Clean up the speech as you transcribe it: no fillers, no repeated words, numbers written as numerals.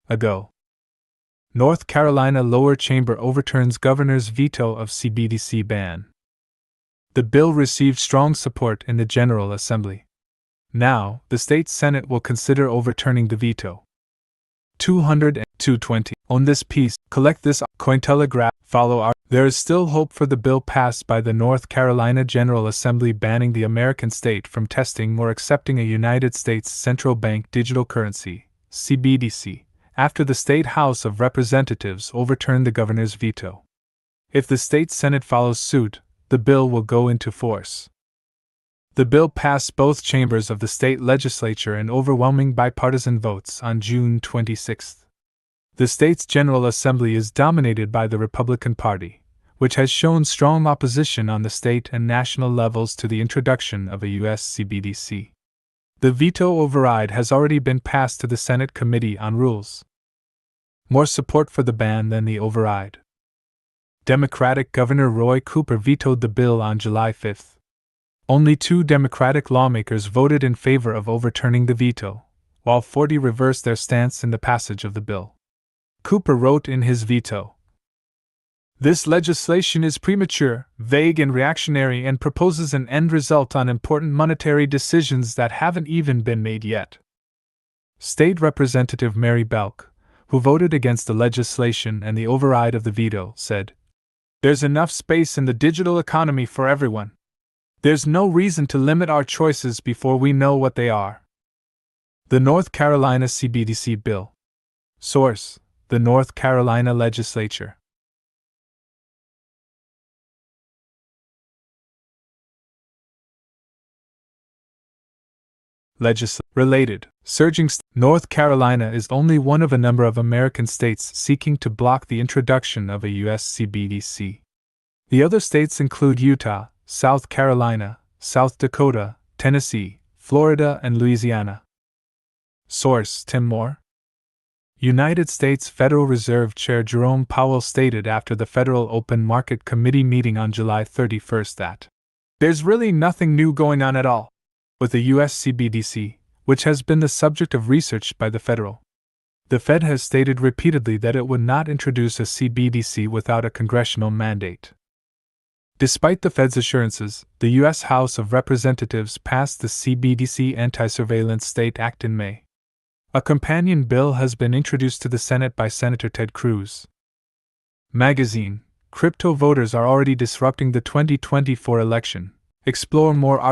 ago. North Carolina lower chamber overturns governor's veto of CBDC ban. The bill received strong support in the General Assembly. Now, the state Senate will consider overturning the veto. 200 and 220. On this piece, collect this Cointelegraph, follow our. There is still hope for the bill passed by the North Carolina General Assembly banning the American state from testing or accepting a United States central bank digital currency, CBDC, after the State House of Representatives overturned the governor's veto. If the state Senate follows suit, the bill will go into force. The bill passed both chambers of the state legislature in overwhelming bipartisan votes on June 26. The state's General Assembly is dominated by the Republican Party, which has shown strong opposition on the state and national levels to the introduction of a U.S. CBDC. The veto override has already been passed to the Senate Committee on Rules. More support for the ban than the override. Democratic Governor Roy Cooper vetoed the bill on July 5. Only 2 Democratic lawmakers voted in favor of overturning the veto, while 40 reversed their stance in the passage of the bill. Cooper wrote in his veto, "This legislation is premature, vague, and reactionary and proposes an end result on important monetary decisions that haven't even been made yet." State Representative Mary Belk, who voted against the legislation and the override of the veto, said, "There's enough space in the digital economy for everyone. There's no reason to limit our choices before we know what they are." The North Carolina CBDC Bill. Source: the North Carolina Legislature. Related. Surging North Carolina is only one of a number of American states seeking to block the introduction of a U.S. CBDC. The other states include Utah, South Carolina, South Dakota, Tennessee, Florida, and Louisiana. Source: Tim Moore. United States Federal Reserve Chair Jerome Powell stated after the Federal Open Market Committee meeting on July 31 that there's really nothing new going on at all with the U.S. CBDC, which has been the subject of research by the Federal. The Fed has stated repeatedly that it would not introduce a CBDC without a congressional mandate. Despite the Fed's assurances, the U.S. House of Representatives passed the CBDC Anti-Surveillance State Act in May. A companion bill has been introduced to the Senate by Senator Ted Cruz. Magazine: Crypto voters are already disrupting the 2024 election. Explore more